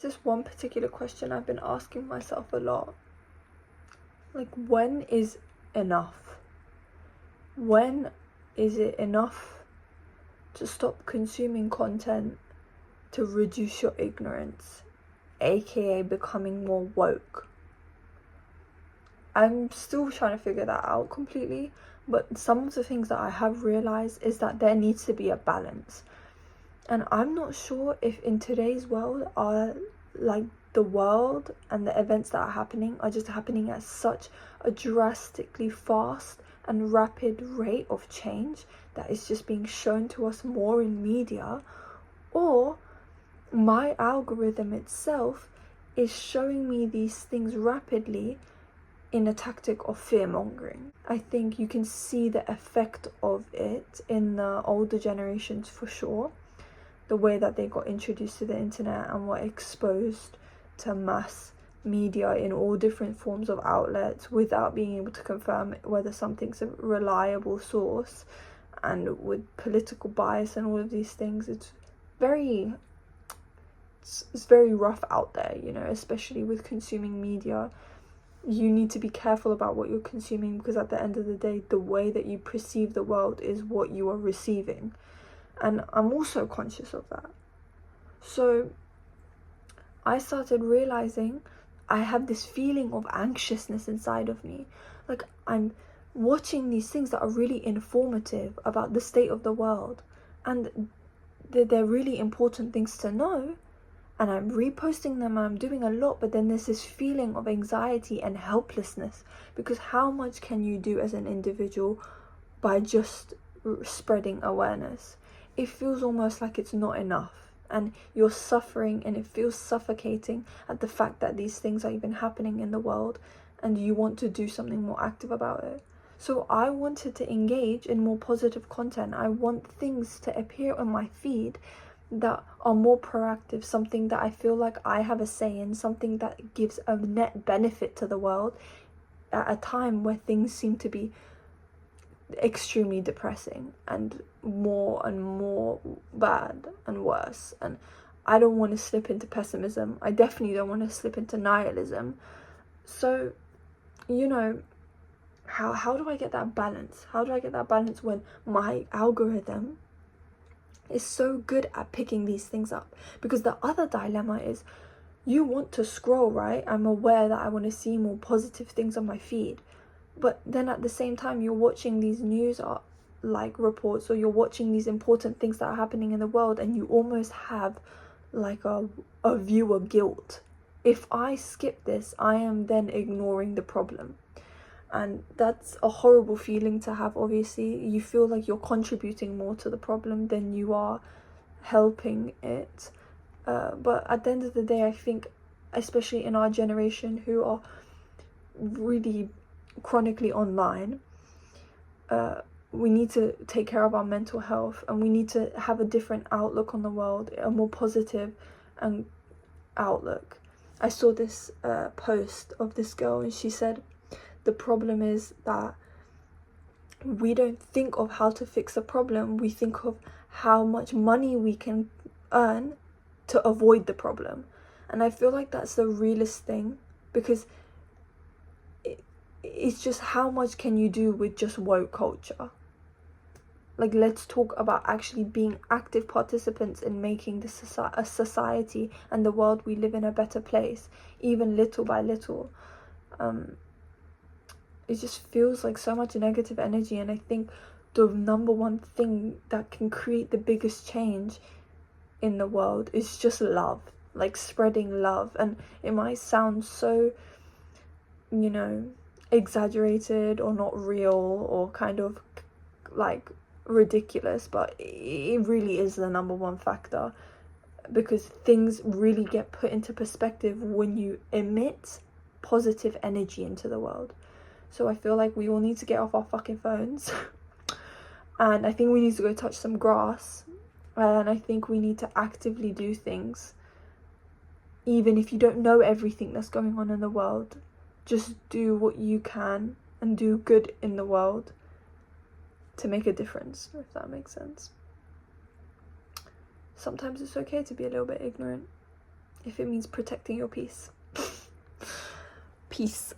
This one particular question I've been asking myself a lot. Like, when is enough? When is it enough to stop consuming content to reduce your ignorance, aka becoming more woke? I'm still trying to figure that out completely, but some of the things that I have realized is that there needs to be a balance. And I'm not sure if in today's world the world and the events that are happening are just happening at such a drastically fast and rapid rate of change that it's just being shown to us more in media, or my algorithm itself is showing me these things rapidly in a tactic of fear-mongering. I think you can see the effect of it in the older generations for sure. The way that they got introduced to the internet and were exposed to mass media in all different forms of outlets without being able to confirm whether something's a reliable source, and with political bias and all of these things, it's very rough out there, you know, especially with consuming media. You need to be careful about what you're consuming, because at the end of the day, the way that you perceive the world is what you are receiving. And I'm also conscious of that. So I started realizing I have this feeling of anxiousness inside of me. Like, I'm watching these things that are really informative about the state of the world, and they're really important things to know, and I'm reposting them and I'm doing a lot, but then there's this feeling of anxiety and helplessness, because how much can you do as an individual by just spreading awareness? It feels almost like it's not enough, and you're suffering, and it feels suffocating at the fact that these things are even happening in the world, and you want to do something more active about it. So I wanted to engage in more positive content. I want things to appear on my feed that are more proactive, something that I feel like I have a say in, something that gives a net benefit to the world at a time where things seem to be extremely depressing and more bad and worse. And I don't want to slip into pessimism. I definitely don't want to slip into nihilism. So, you know, how do I get that balance? How do I get that balance when my algorithm is so good at picking these things up? Because the other dilemma is, you want to scroll, right? I'm aware that I want to see more positive things on my feed, but then at the same time you're watching these news like reports, or you're watching these important things that are happening in the world, and you almost have like a viewer guilt. If I skip this, I am then ignoring the problem, and that's a horrible feeling to have. Obviously, you feel like you're contributing more to the problem than you are helping it. But at the end of the day, I think, especially in our generation who are really chronically online, we need to take care of our mental health, and we need to have a different outlook on the world, a more positive outlook. I saw this post of this girl, and she said the problem is that we don't think of how to fix a problem, we think of how much money we can earn to avoid the problem. And I feel like that's the realest thing, because it's just, how much can you do with just woke culture? Like, let's talk about actually being active participants in making a society and the world we live in a better place, even little by little. It just feels like so much negative energy, and I think the number one thing that can create the biggest change in the world is just love, like spreading love. And it might sound so, you know, exaggerated or not real or kind of like ridiculous, but it really is the number one factor, because things really get put into perspective when you emit positive energy into the world. So I feel like we all need to get off our fucking phones and I think we need to go touch some grass, and I think we need to actively do things. Even if you don't know everything that's going on in the world, just do what you can and do good in the world to make a difference, if that makes sense. Sometimes it's okay to be a little bit ignorant. if it means protecting your peace. Peace.